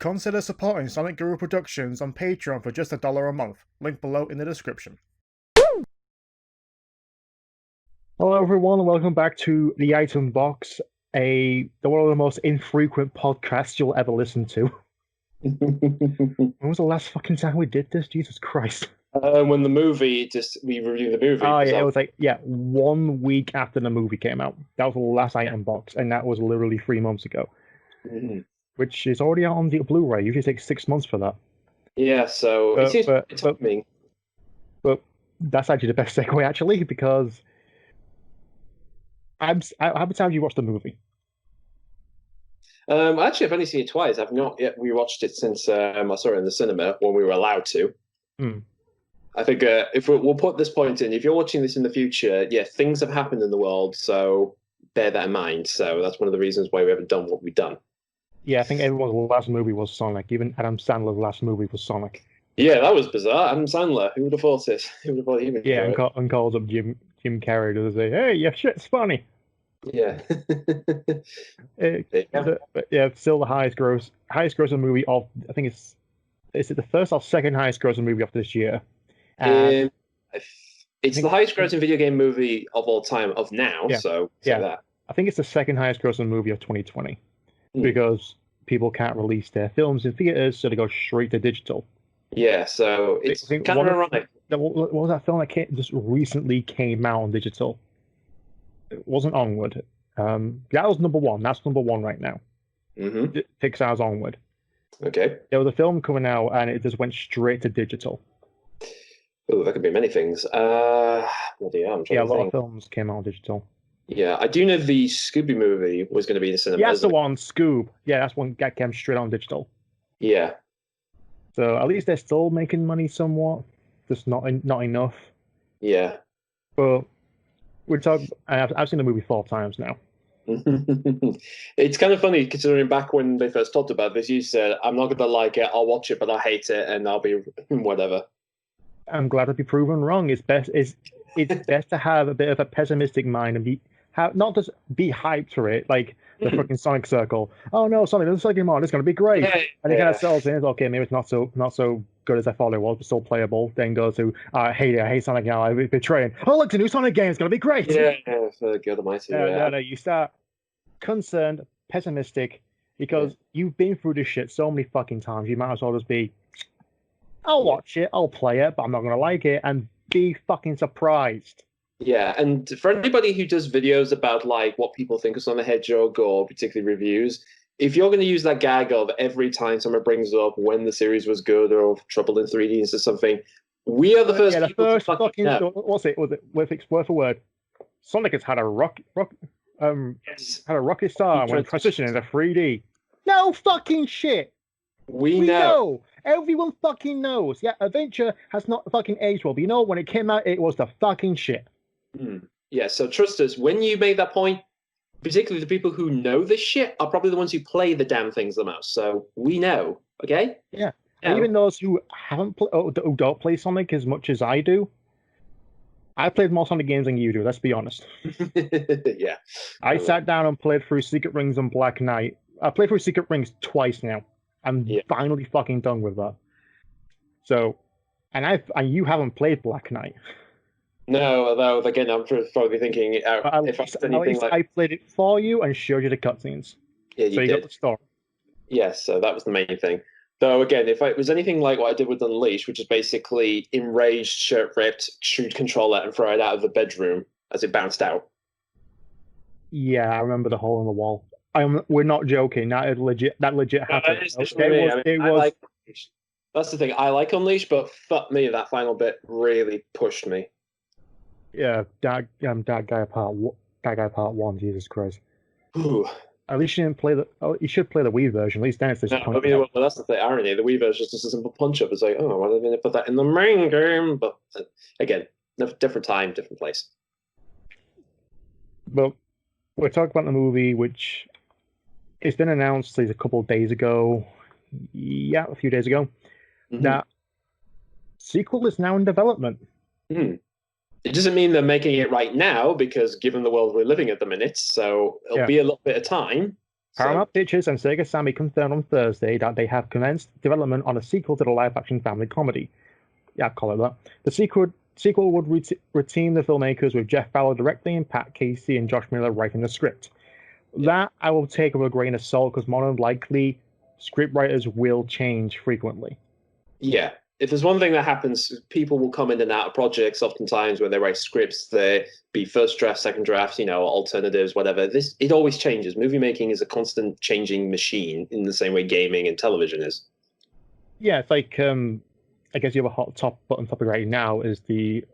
Consider supporting Sonic Guru Productions on Patreon for just $1 a month. Link below in the description. Hello everyone, and welcome back to the Item Box, one of the most infrequent podcasts you'll ever listen to. When was the last fucking time we did this? Jesus Christ. When we reviewed the movie. Oh yeah, it was 1 week after the movie came out. That was the last Item Box, and that was literally 3 months ago. Mm-hmm. Which is already out on the Blu-ray. Usually takes 6 months for that. Yeah, so it's happening. But that's actually the best segue, actually, because how many times have you watched the movie? Actually, I've only seen it twice. I've not yet rewatched it since I saw it in the cinema when we were allowed to. I think if we'll put this point in, if you're watching this in the future, yeah, things have happened in the world, so bear that in mind. So that's one of the reasons why we haven't done what we've done. Yeah, I think everyone's last movie was Sonic. Even Adam Sandler's last movie was Sonic. Yeah, that was bizarre. Adam Sandler. Who would have thought it? Who would have thought he would? Yeah, and calls up Jim Carrey to say, "Hey, your shit's funny." Yeah. Still the highest grossing movie of, I think is it the first or second highest grossing movie of this year? It's the highest grossing video game movie of all time of now. Yeah. So that. I think it's the second highest grossing movie of 2020 because people can't release their films in theaters, so they go straight to digital. Yeah, so it's kind of ironic. What was that film that just recently came out on digital? It wasn't Onward. That was number one. That's number one right now. Mm-hmm. Pixar's Onward. Okay. There was a film coming out, and it just went straight to digital. Oh, that could be many things. A lot of films came out on digital. Yeah, I do know the Scooby movie was going to be in the cinema. Yeah, that's the one, Scoob. Yeah, that's one that came straight on digital. Yeah. So at least they're still making money somewhat, just not enough. Yeah. But we're talking. I've seen the movie 4 times now. It's kind of funny considering back when they first talked about this, you said, "I'm not going to like it. I'll watch it, but I hate it, and I'll be whatever." I'm glad to be proven wrong. It's best to have a bit of a pessimistic mind and not just be hyped for it, like the fucking Sonic Circle. Oh no, Sonic, this is like it's going to be great. Yeah, and it kind of sells in. Okay, maybe it's not so good as I thought it was, but still playable. Then goes to I hate Sonic now. I'm betraying. Oh look, the new Sonic game is going to be great. Yeah, for God Almighty. No, you start concerned, pessimistic, because you've been through this shit so many fucking times. You might as well just be, I'll watch it, I'll play it, but I'm not going to like it, and be fucking surprised. Yeah, and for anybody who does videos about like what people think of Sonic the Hedgehog or particularly reviews, if you're going to use that gag of every time someone brings up when the series was good or Trouble in 3D or something, we are the first people to fucking know. What's it? Was it word for word? Sonic has had a rocket star when transitioning into 3D. No fucking shit. We know. Everyone fucking knows. Yeah, Adventure has not fucking aged well, but you know, when it came out, it was the fucking shit. Yeah, so trust us, when you make that point, particularly the people who know this shit are probably the ones who play the damn things the most. So we know, okay? Yeah. And even those who who don't play Sonic as much as I do, I played more Sonic games than you do, let's be honest. Yeah. I sat down and played through Secret Rings and Black Knight. I played through Secret Rings twice now. I'm finally fucking done with that. So, and you haven't played Black Knight. No, although again, I'm probably thinking I played it for you and showed you the cutscenes. Yeah, you got the story. Yes, so that was the main thing. Though again, if it was anything like what I did with Unleashed, which is basically enraged, shirt ripped, shoot controller and throw it out of the bedroom as it bounced out. Yeah, I remember the hole in the wall. We're not joking. That legit happened. That's the thing. I like Unleashed, but fuck me, that final bit really pushed me. Yeah, that guy part 1. Jesus Christ. Ooh. At least you didn't play you should play the Wii version. At least then it's this. No, well, that's the irony. The Wii version is just a simple punch up. It's like, oh, why didn't they put that in the main game? But again, different time, different place. But we're talking about the movie, which it's been announced a couple of days ago. Yeah, a few days ago. That sequel is now in development. It doesn't mean they're making it right now, because given the world we're living at the minute, so it'll be a little bit of time. Paramount Pictures and Sega Sammy confirmed on Thursday that they have commenced development on a sequel to the live-action family comedy. Yeah, I'd call it that. The sequel would retain the filmmakers with Jeff Fowler directing and Pat Casey and Josh Miller writing the script. That I will take with a grain of salt because more than likely, scriptwriters will change frequently. Yeah. If there's one thing that happens, people will come in and out of projects oftentimes when they write scripts. They be first draft, second draft, alternatives, whatever. It always changes. Movie making is a constant changing machine in the same way gaming and television is. Yeah, it's like I guess you have a hot button topic right now is the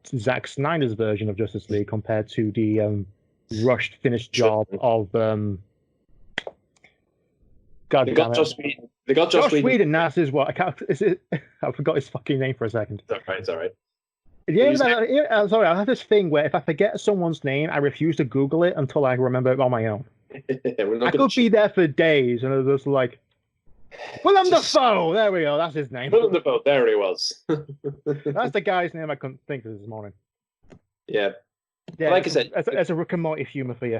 Zack Snyder's version of Justice League compared to the rushed finished job of God they damn got it. Josh Whedon. That's his what? I forgot his fucking name for a second. It's all right. Yeah, sorry. I have this thing where if I forget someone's name, I refuse to Google it until I remember it on my own. I could be there for days, and it was like, Willem Dafoe. There we go. That's his name. Willem Dafoe. There he was. That's the guy's name I couldn't think of this morning. Yeah. Like I said, as a Rick and Morty humor for you.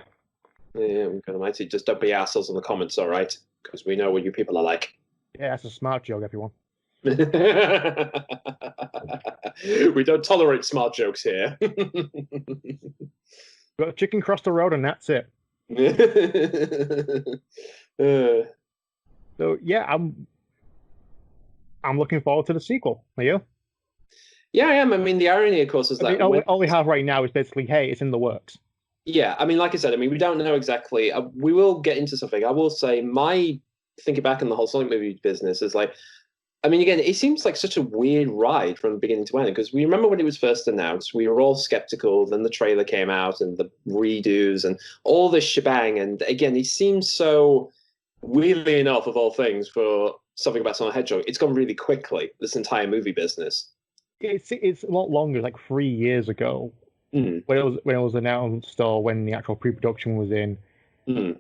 Yeah, we're kind of mighty. Just don't be assholes in the comments, all right? Because we know what you people are like. Yeah, that's a smart joke, everyone. We don't tolerate smart jokes here. Got a chicken cross the road, and that's it. So yeah, I'm looking forward to the sequel. Are you? Yeah, I am. I mean, the irony, of course, is that all we have right now is basically, hey, it's in the works. Yeah, I mean, like I said, we don't know exactly. We will get into something. I will say, thinking back on the whole Sonic movie business is like, again, it seems like such a weird ride from beginning to end because we remember when it was first announced, we were all skeptical. Then the trailer came out and the redos and all this shebang. And again, it seems so, weirdly enough, of all things, for something about Sonic the Hedgehog, it's gone really quickly, this entire movie business. It's a lot longer, like 3 years ago, when it was announced or when the actual pre-production was in.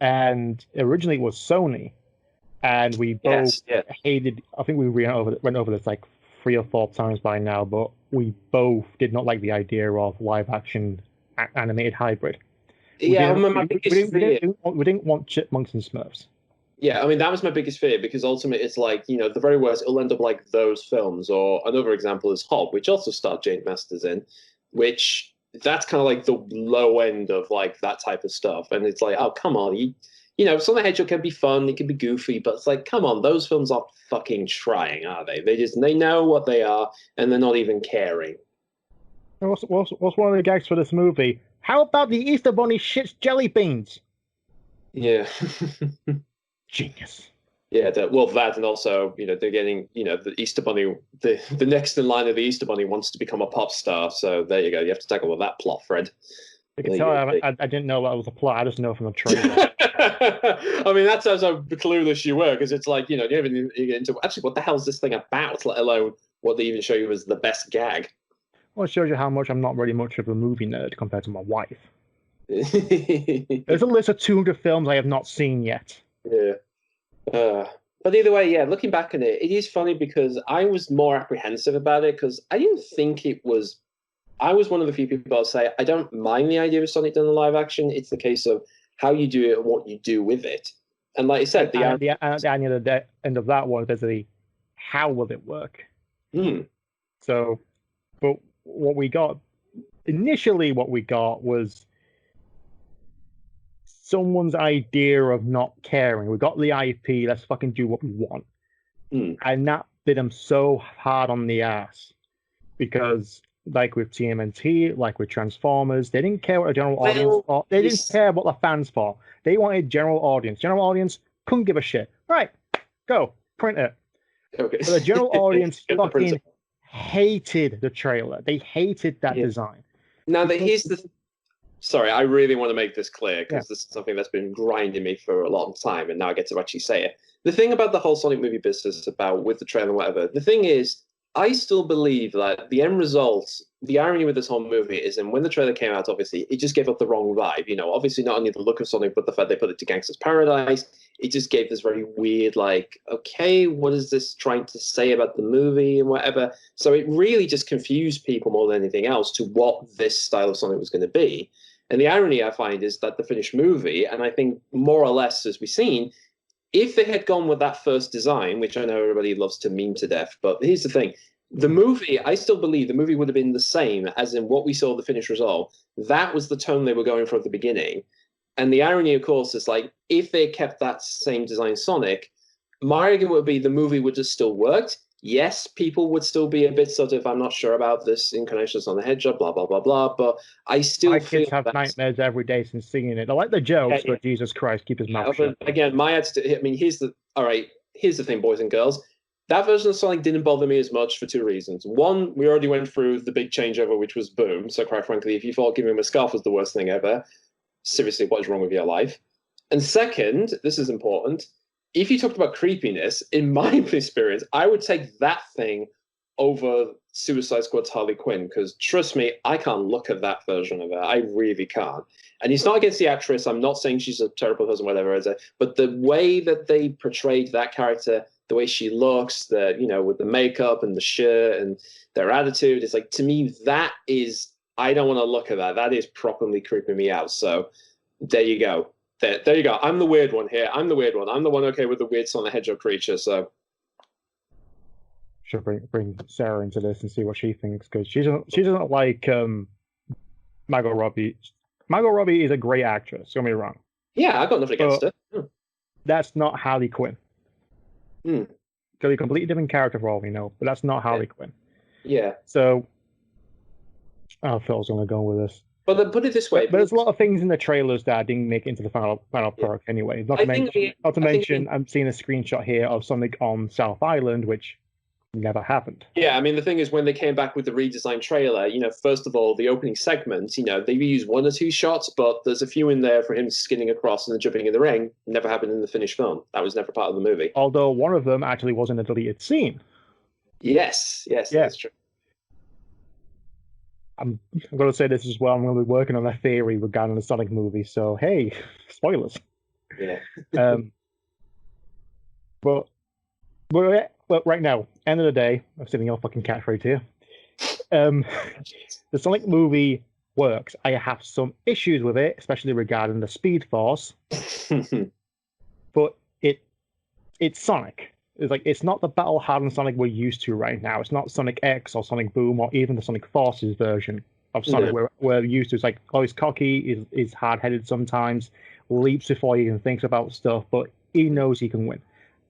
And originally it was Sony. And we both hated. I think we went over this like 3 or 4 times by now, but we both did not like the idea of live action animated hybrid. We didn't want Chipmunks and Smurfs. Yeah, that was my biggest fear because ultimately it's like, the very worst, it'll end up like those films. Or another example is Hob, which also starred Jane Masters in, which that's kind of like the low end of like that type of stuff. And it's like, oh, come on, Sonic the Hedgehog can be fun, it can be goofy, but it's like, come on, those films aren't fucking trying, are they? They know what they are, and they're not even caring. What's one of the gags for this movie? How about the Easter Bunny shits jelly beans? Yeah. Genius. Yeah, that and also, they're getting, the Easter Bunny, the next in line of the Easter Bunny wants to become a pop star, so there you go. You have to tackle with that plot, Fred. You can tell I didn't know that was a plot. I just know from the trailer. That sounds how clueless you were, because it's like, you get into actually what the hell is this thing about, let alone what they even show you as the best gag. Well, it shows you how much I'm not really much of a movie nerd compared to my wife. There's a list of 200 films I have not seen yet. Yeah. But either way, yeah, looking back on it, it is funny because I was more apprehensive about it because I didn't think it was. I was one of the few people that say I don't mind the idea of Sonic done in live action. It's the case of how you do it and what you do with it. And like I said, the end of that one, there's the how will it work? So, but what we got was someone's idea of not caring. We got the IP, let's fucking do what we want. And that bit them so hard on the ass because, like with TMNT, like with Transformers, they didn't care what the general audience thought. They didn't care what the fans thought. They wanted general audience. General audience couldn't give a shit. Right, go, print it. Okay. But the general audience fucking hated the trailer. They hated that design. Now, here's the... Sorry, I really want to make this clear because this is something that's been grinding me for a long time, and now I get to actually say it. The thing about the whole Sonic movie business with the trailer and whatever, the thing is, I still believe that the end result, the irony with this whole movie is, and when the trailer came out, obviously, it just gave up the wrong vibe. Obviously not only the look of Sonic, but the fact they put it to Gangster's Paradise, it just gave this very weird, like, okay, what is this trying to say about the movie and whatever? So it really just confused people more than anything else to what this style of Sonic was going to be. And the irony I find is that the finished movie, and I think more or less as we've seen, if they had gone with that first design, which I know everybody loves to meme to death, but here's the thing. The movie, I still believe the movie would have been the same as in what we saw the finished result. That was the tone they were going for at the beginning. And the irony, of course, is like if they kept that same design Sonic, my argument would be the movie would have still worked. Yes, people would still be a bit sort of, I'm not sure about this incarnation on the Hedgehog, blah, blah, blah, blah. But I still my feel kids have nightmares every day since seeing it. I like the jokes, but Jesus Christ, keep his mouth shut. Again, my attitude, I mean, here's the thing, boys and girls. That version of Sonic didn't bother me as much for two reasons. One, we already went through the big changeover, which was Boom. So quite frankly, if you thought giving him a scarf was the worst thing ever, seriously, what is wrong with your life? And second, this is important, if you talked about creepiness, in my experience, I would take that thing over Suicide Squad's Harley Quinn, because trust me, I can't look at that version of her. I really can't. And it's not against the actress. I'm not saying she's a terrible person, whatever, but the way that they portrayed that character, the way she looks, with the makeup and the shirt and their attitude, it's like, to me, that is, I don't want to look at that. That is properly creeping me out. So there you go. There you go. I'm the weird one here. I'm the weird one. I'm the one okay with the weird Sonic the Hedgehog creature. So should bring Sarah into this and see what she thinks, because she doesn't like Margot Robbie. Margot Robbie is a great actress. Don't get me wrong. Yeah, I've got nothing against her. That's not Harley Quinn. Because a completely different character for all we know, but that's not Harley Quinn. Yeah. So, Phil's gonna go with this. But then put it this way: but there's a lot of things in the trailers that didn't make it into the final product anyway. Not to mention, I'm seeing a screenshot here of Sonic on South Island, which never happened. Yeah, I mean, the thing is, when they came back with the redesigned trailer, first of all, the opening segment, they used one or two shots, but there's a few in there for him skidding across and then jumping in the ring. Never happened in the finished film. That was never part of the movie. Although one of them actually wasn't a deleted scene. Yes, that's true. I'm going to say this as well. I'm going to be working on a theory regarding the Sonic movie. So, hey, spoilers. Yeah. But right now, end of the day, I'm sitting your fucking catchphrase here. The Sonic movie works. I have some issues with it, especially regarding the Speed Force. But it's Sonic. It's not the battle-hardened Sonic we're used to right now. It's not Sonic X or Sonic Boom or even the Sonic Forces version of Sonic we're used to. It's like, he's cocky, is hard-headed sometimes, leaps before he even thinks about stuff, but he knows he can win.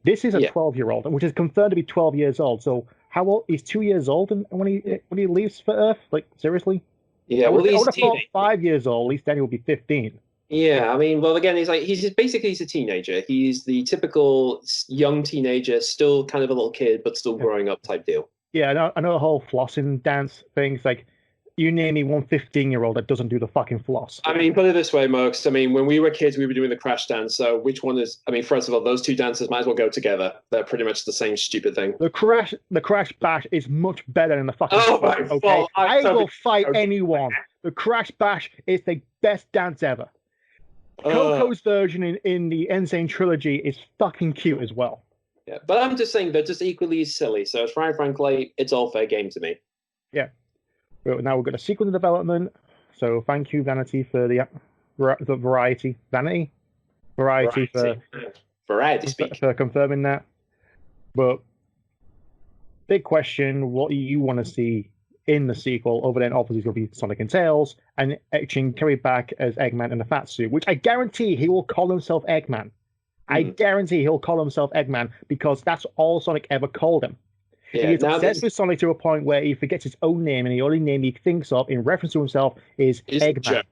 This is a 12-year-old, which is confirmed to be 12 years old. So how old? He's 2 years old when he leaves for Earth? Like, seriously? Yeah, I would have thought 5 years old. At least then he will be 15. Yeah, I mean, well, again, he's a teenager. He's the typical young teenager, still kind of a little kid, but still growing up type deal. Yeah, I know the whole flossing dance thing. It's like, you name me one 15-year-old that doesn't do the fucking floss. I mean, put it this way, Marks. I mean, when we were kids, we were doing the crash dance. So which one is? I mean, first of all, those two dances might as well go together. They're pretty much the same stupid thing. The crash bash is much better than the fucking. Oh my god! Okay? I will fight anyone. The crash bash is the best dance ever. Coco's version in the Insane trilogy is fucking cute as well. Yeah, but I'm just saying they're just equally as silly. So, frankly, it's all fair game to me. Yeah. Well, now we've got a sequel in development. So thank you, Vanity, for the variety. Variety for confirming that. But big question: what do you want to see in the sequel? Over then, obviously, it's going to be Sonic and Tails, and etching Kerry back as Eggman in a fat suit, which I guarantee he will call himself Eggman. I guarantee he'll call himself Eggman because that's all Sonic ever called him. Yeah, he's obsessed with Sonic to a point where he forgets his own name, and the only name he thinks of in reference to himself is Eggman.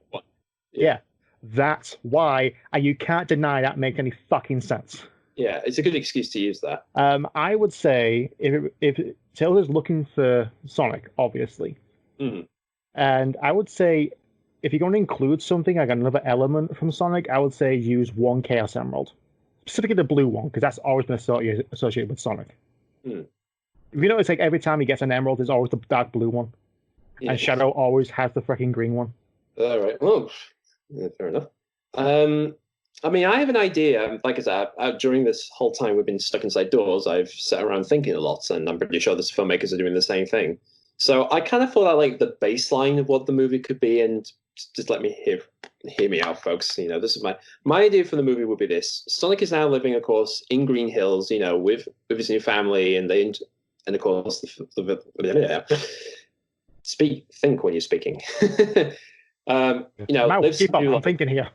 Yeah, that's why, and you can't deny that makes any fucking sense. Yeah, it's a good excuse to use that. I would say if Tails is looking for Sonic, obviously, and I would say if you're going to include something like another element from Sonic, I would say use one Chaos Emerald, specifically the blue one, because that's always been associated with Sonic. If you notice, like every time he gets an emerald, there's always the dark blue one, and Shadow always has the freaking green one. All right. Well, fair enough. I mean, I have an idea. Like I said, during this whole time we've been stuck inside doors, I've sat around thinking a lot, and I'm pretty sure the filmmakers are doing the same thing. So I kind of thought out like the baseline of what the movie could be, and just let me hear me out, folks. This is my idea for the movie would be this: Sonic is now living, of course, in Green Hills, with his new family, and of course think when you're speaking. Keep up. I'm thinking here.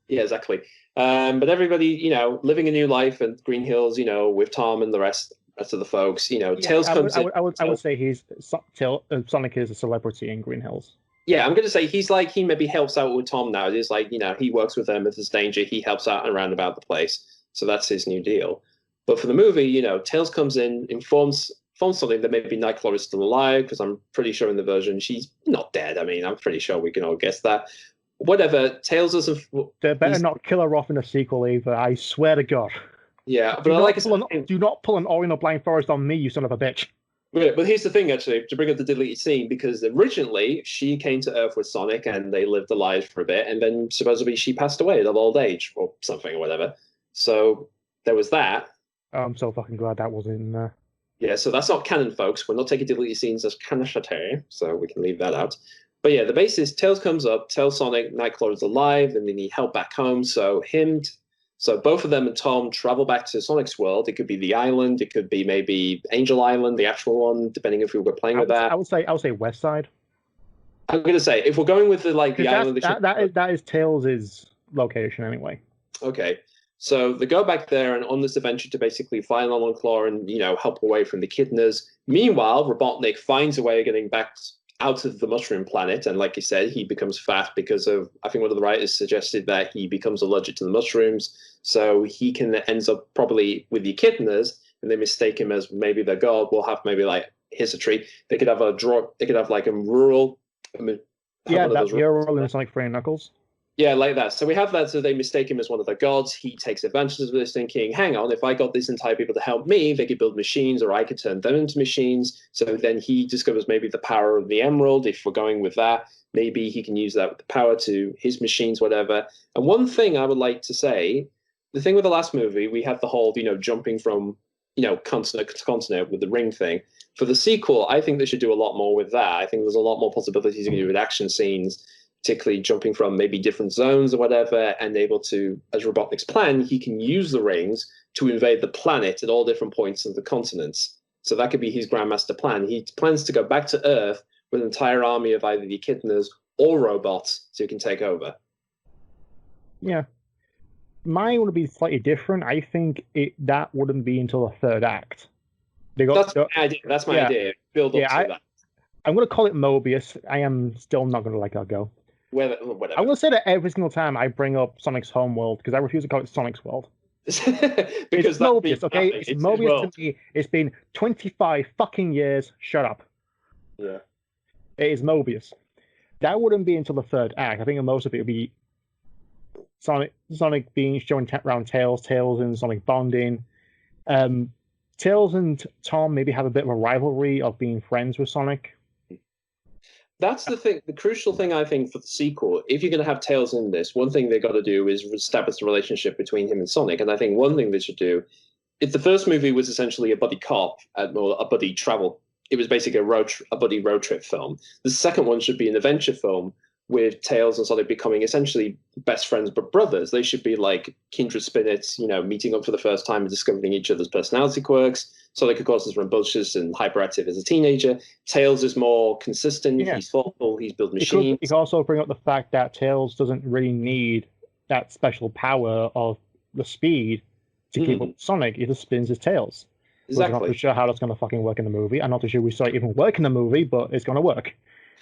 Yeah, exactly. But everybody, living a new life at Green Hills, with Tom and the rest of the folks. Tails comes in. I would say Sonic is a celebrity in Green Hills. Yeah, I'm going to say he maybe helps out with Tom now. It's like, he works with them if there's danger. He helps out around about the place. So that's his new deal. But for the movie, Tails comes in, informs something that maybe Nightcrawler is still alive, because I'm pretty sure in the version she's not dead. I mean, I'm pretty sure we can all guess that. Whatever, Tails doesn't. They better not kill her off in a sequel either. I swear to God. Yeah, but do not pull an Ori and the Blind Forest on me, you son of a bitch. Yeah, but here's the thing, actually, to bring up the deleted scene, because originally she came to Earth with Sonic and they lived their lives for a bit, and then supposedly she passed away of old age or something or whatever. So there was that. I'm so fucking glad that was in there. Yeah, so that's not canon, folks. We're not taking deleted scenes as canon, so we can leave that out. But yeah, the base is Tails comes up, tells Sonic Nightcrawler's alive, and they need help back home. So both of them and Tom travel back to Sonic's world. It could be the island, it could be maybe Angel Island, the actual one, depending if we were playing with that. I would say West Side. I'm going to say if we're going with the island, that is Tails' location anyway. Okay, so they go back there and on this adventure to basically find Claw and help away from the Echidnas. Meanwhile, Robotnik finds a way of getting back out of the mushroom planet, and like you said, he becomes fat because of, I think one of the writers suggested that he becomes allergic to the mushrooms, so he ends up probably with the Echidnas, and they mistake him as maybe their god. We'll have maybe like history. They could have like a rural. That's rural in Sonic 3 and Knuckles. Yeah, like that. So we have that. So they mistake him as one of their gods. He takes advantage of this, thinking, hang on, if I got this entire people to help me, they could build machines, or I could turn them into machines. So then he discovers maybe the power of the emerald. If we're going with that, maybe he can use that with the power to his machines, whatever. And one thing I would like to say, the thing with the last movie, we had the whole, jumping from, continent to continent with the ring thing. For the sequel, I think they should do a lot more with that. I think there's a lot more possibilities you can do with action scenes, particularly jumping from maybe different zones or whatever, and able to, as Robotnik's plan, he can use the rings to invade the planet at all different points of the continents. So that could be his Grandmaster plan. He plans to go back to Earth with an entire army of either the Echidnas or robots so he can take over. Yeah. Mine would be slightly different. I think that wouldn't be until the third act. That's my idea. Build up to that. I'm going to call it Mobius. I am still not going to let that go. Whatever. I'm going to say that every single time I bring up Sonic's home world, because I refuse to call it Sonic's world. Because it's Mobius, okay? It's Mobius to me. It's been 25 fucking years. Shut up. Yeah. It is Mobius. That wouldn't be until the third act. I think most of it would be Sonic being shown around Tails and Sonic bonding. Tails and Tom maybe have a bit of a rivalry of being friends with Sonic. That's the thing. The crucial thing, I think, for the sequel, if you're going to have Tails in this, one thing they got to do is establish the relationship between him and Sonic. And I think one thing they should do, if the first movie was essentially a buddy cop or a buddy travel, it was basically a buddy road trip film. The second one should be an adventure film with Tails and Sonic becoming essentially best friends but brothers. They should be like kindred spirits, meeting up for the first time and discovering each other's personality quirks. Sonic, of course, is rambunctious and hyperactive as a teenager. Tails is more consistent. Yeah. He's thoughtful. He's built machines. You could also bring up the fact that Tails doesn't really need that special power of the speed to keep up with Sonic. He just spins his tails. Exactly. I'm not too sure how that's going to fucking work in the movie. I'm not too sure we saw it even work in the movie, but it's going to work.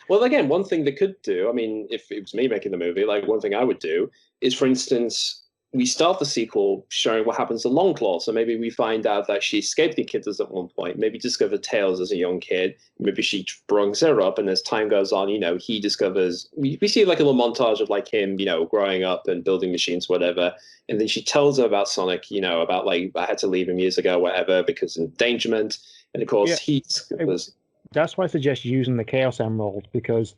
Well, again, one thing they could do, I mean, if it was me making the movie, like one thing I would do is, for instance, we start the sequel showing what happens to Longclaw. So maybe we find out that she escaped the Echidnas at one point, maybe discovered Tails as a young kid. Maybe she brings her up, and as time goes on, he discovers, we see like a little montage of like him, growing up and building machines, whatever. And then she tells her about Sonic, about like, I had to leave him years ago, whatever, because of endangerment. And of course, he discovers... That's why I suggest using the Chaos Emerald, because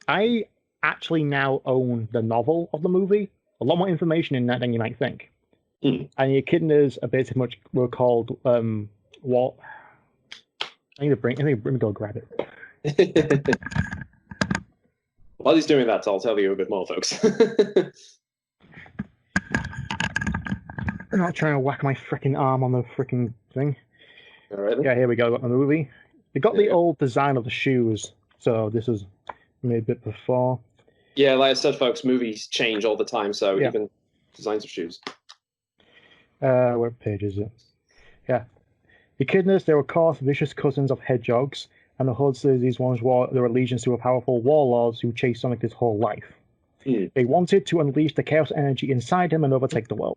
I actually now own the novel of the movie. A lot more information in that than you might think. And the Echidnas are basically were called what? I need to go grab it. While he's doing that, I'll tell you a bit more, folks. I'm not trying to whack my freaking arm on the freaking thing. All right. Then. Yeah, here we go. Got the movie. We got the old design of the shoes, so this was made a bit before. Yeah, like I said, folks, movies change all the time, so even designs of shoes. What page is it? Yeah. Echidnas, they were, of course, vicious cousins of hedgehogs, and the Hood says these ones were their allegiance to a powerful warlords who chased Sonic his whole life. They wanted to unleash the chaos energy inside him and overtake the world.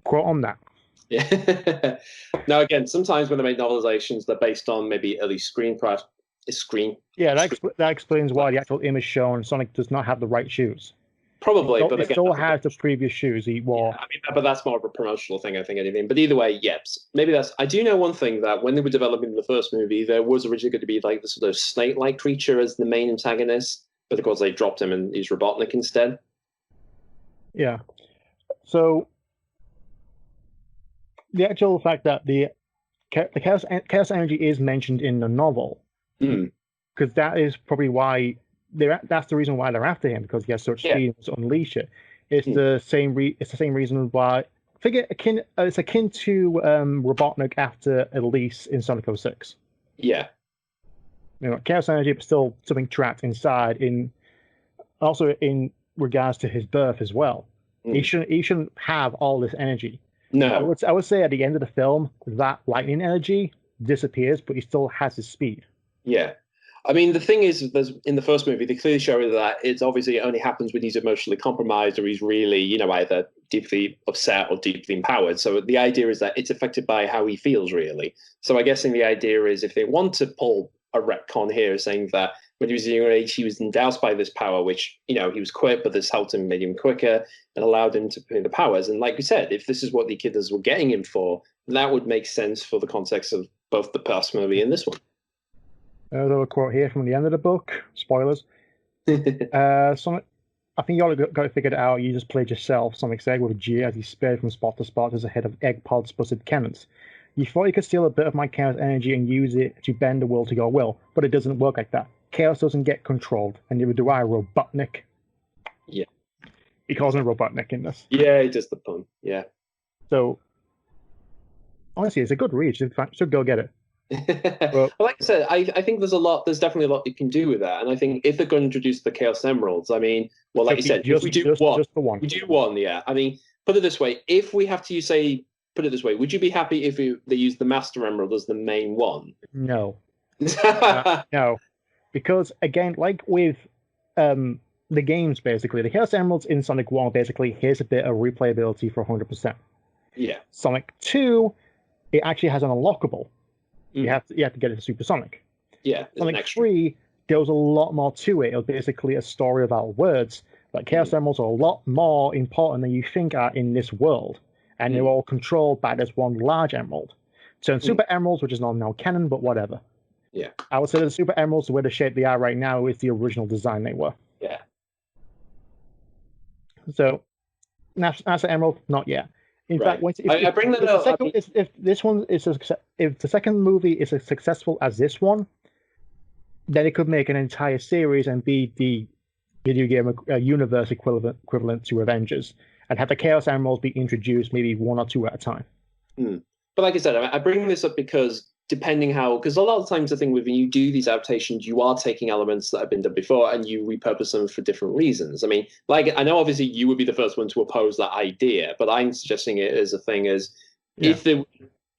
Quote on that. Yeah. Now, again, sometimes when they make novelizations, they're based on maybe early screen. Yeah, that explains why the actual image shown Sonic does not have the right shoes. Probably, but it still has the previous shoes he wore. Yeah, I mean, but that's more of a promotional thing, I think, anything. But either way, yes, maybe that's. I do know one thing, that when they were developing the first movie, there was originally going to be like the sort of snake-like creature as the main antagonist, but of course they dropped him and he's Robotnik instead. Yeah. So the actual fact that the chaos energy is mentioned in the novel, because that is probably why that's the reason why they're after him, because he has such speed to unleash it. It's the same. It's the same reason why. It's akin to Robotnik after Elise in Sonic 06. Yeah. You know, chaos energy, but still something trapped inside. Also in regards to his birth as well. He shouldn't have all this energy. No. I would say at the end of the film, that lightning energy disappears, but he still has his speed. Yeah. I mean, the thing is, in the first movie, they clearly show that it's obviously it only happens when he's emotionally compromised or he's really, either deeply upset or deeply empowered. So the idea is that it's affected by how he feels, really. So I'm guessing the idea is if they want to pull a retcon here, saying that when he was a younger age, he was endowed by this power, which, he was quick, but this helped him, made him quicker, and allowed him to pay the powers. And like we said, if this is what the Echidnas were getting him for, that would make sense for the context of both the past movie and this one. There's a quote here from the end of the book. Spoilers. Sonic, I think you all got it figured out. You just played yourself, Sonic's egg, with a G as he sped from spot to spot as a head of egg pods busted cannons. You thought you could steal a bit of my chaos energy and use it to bend the world to your will, but it doesn't work like that. Chaos doesn't get controlled, and neither do I, Robotnik. Yeah. He calls him Robotnik in this. Yeah, he does the pun. Yeah. So, honestly, it's a good read. You should go get it. Well, like I said, I think there's definitely a lot you can do with that. And I think if they're going to introduce the Chaos Emeralds, I mean, well, like you said, if we do just the one. We do one, yeah. I mean, put it this way, if we have to put it this way, would you be happy if they use the Master Emerald as the main one? No. No. Because, again, like with the games, basically, the Chaos Emeralds in Sonic 1, basically, here's a bit of replayability for 100%. Yeah. Sonic 2, it actually has an unlockable. You have to get it to Supersonic. Yeah. Sonic 3, there was a lot more to it. It was basically a story about words. But Chaos Emeralds are a lot more important than you think are in this world. And they're all controlled by this one large emerald. So in Super Emeralds, which is not now canon, but whatever. Yeah. I would say that the Super Emeralds, the way the shape they are right now, is the original design they were. Yeah. So, NASA Emerald, not yet. In fact, if the second movie is as successful as this one, then it could make an entire series and be the video game universe equivalent to Avengers, and have the Chaos Emeralds be introduced maybe one or two at a time. But like I said, I bring this up because because a lot of times I think when you do these adaptations, you are taking elements that have been done before and you repurpose them for different reasons. I mean, like, I know obviously you would be the first one to oppose that idea, but I'm suggesting it as a thing if they,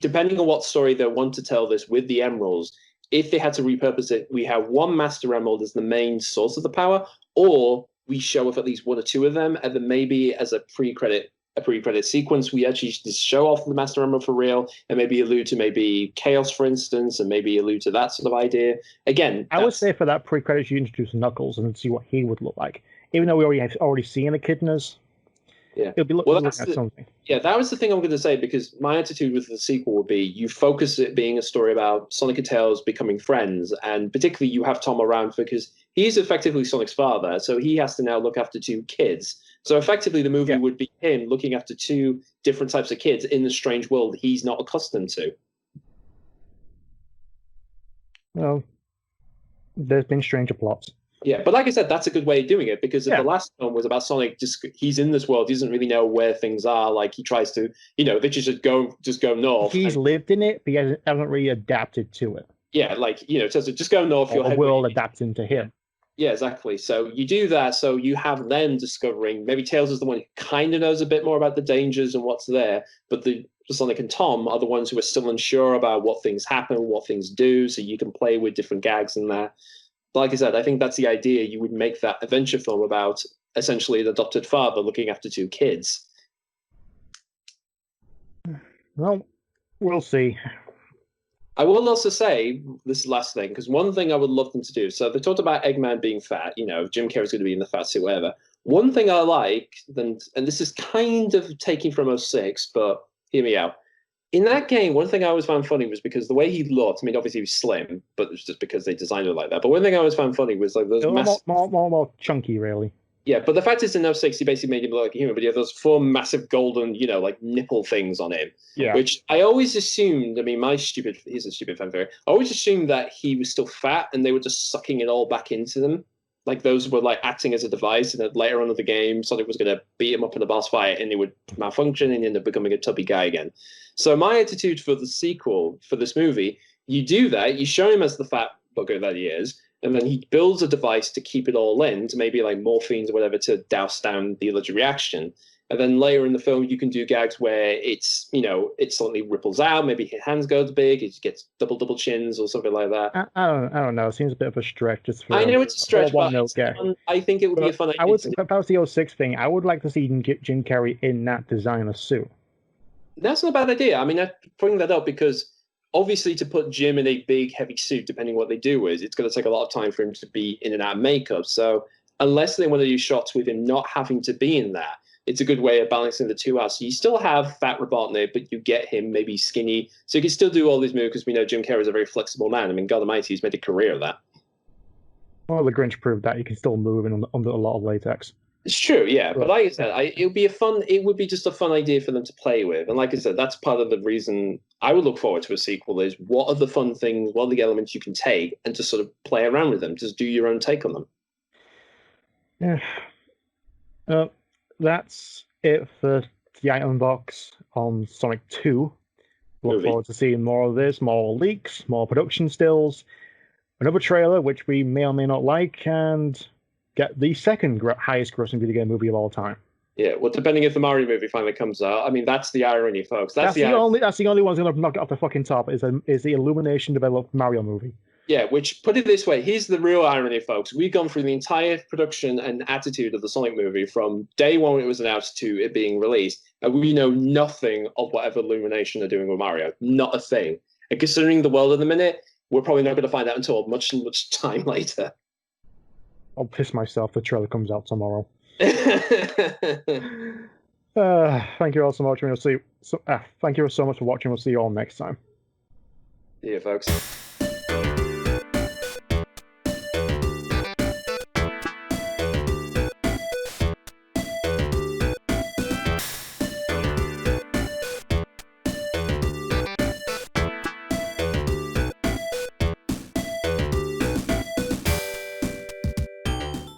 depending on what story they want to tell this with the emeralds, if they had to repurpose it, we have one Master Emerald as the main source of the power, or we show off at least one or two of them, and then maybe as a pre-credit sequence, we actually just show off the Master Emerald for real, and maybe allude to maybe Chaos, for instance, and maybe allude to that sort of idea. Again, I would say for that pre-credits, you introduce Knuckles and see what he would look like. Even though we already seen Echidnas, it'll be looking at something. Yeah, that was the thing I'm going to say, because my attitude with the sequel would be you focus it being a story about Sonic and Tails becoming friends, and particularly you have Tom around because he's effectively Sonic's father, so he has to now look after two kids. So effectively, the movie would be him looking after two different types of kids in the strange world he's not accustomed to. Well, there's been stranger plots. Yeah, but like I said, that's a good way of doing it because if the last film was about Sonic, just he's in this world, he doesn't really know where things are. Like he tries to, they just go north. He's lived in it, but he hasn't really adapted to it. Yeah, like so just go north. Or the world adapting to him. Yeah, exactly. So you do that. So you have them discovering. Maybe Tails is the one who kind of knows a bit more about the dangers and what's there, but the Sonic and Tom are the ones who are still unsure about what things happen, what things do. So you can play with different gags in there. Like I said, I think that's the idea. You would make that adventure film about essentially an adopted father looking after two kids. Well, we'll see. I will also say this last thing, because one thing I would love them to do. So they talked about Eggman being fat. Jim Carrey's going to be in the fat suit, whatever. One thing I like, and this is kind of taking from 06, but hear me out. In that game, one thing I always found funny was because the way he looked. I mean, obviously he was slim, but it was just because they designed it like that. But one thing I always found funny was like those more chunky, really. Yeah, but the fact is, in 06, he basically made him look like a human. But he had those 4 massive golden, like nipple things on him. Yeah. Which I always assumed. I mean, he's a stupid fan theory. I always assumed that he was still fat and they were just sucking it all back into them. Like those were like acting as a device, and then later on in the game, Sonic was going to beat him up in a boss fight, and he would malfunction and end up becoming a tubby guy again. So my attitude for the sequel for this movie, you do that, you show him as the fat bugger that he is, and then he builds a device to keep it all in, to maybe like morphines or whatever to douse down the allergic reaction. And then later in the film, you can do gags where it's, it suddenly ripples out. Maybe his hands go big, he gets double chins or something like that. I don't know. It seems a bit of a stretch. Just for I know it's a stretch, but I think it would be a fun idea. If that was the 06 thing, I would like to see Jim Carrey in that designer suit. That's not a bad idea. I mean, I bring that up because obviously to put Jim in a big, heavy suit, depending what they do is, it's going to take a lot of time for him to be in and out of makeup. So unless they want to do shots with him not having to be in that, it's a good way of balancing the two out. So you still have fat Robotnik, but you get him maybe skinny. So you can still do all these moves because we know Jim Carrey is a very flexible man. I mean, God Almighty, he's made a career of that. Well, the Grinch proved that you can still move under a lot of latex. It's true, yeah. But like I said, it would be just a fun idea for them to play with. And like I said, that's part of the reason I would look forward to a sequel is what are the fun things, what are the elements you can take and just sort of play around with them, just do your own take on them. Yeah. That's it for the item box on Sonic 2. Look forward to seeing more of this, more leaks, more production stills, another trailer, which we may or may not like, and get the second highest grossing video game movie of all time. Yeah, well, depending if the Mario movie finally comes out. I mean, that's the irony, folks. That's the only one that's going to knock it off the fucking top is the Illumination developed Mario movie. Yeah, which, put it this way, here's the real irony, folks. We've gone through the entire production and attitude of the Sonic movie from day one when it was announced to it being released, and we know nothing of whatever Illumination are doing with Mario. Not a thing. And considering the world in the minute, we're probably not going to find out until much time later. I'll piss myself. The trailer comes out tomorrow. Thank you all so much. Thank you so much for watching. We'll see you all next time. See you, folks.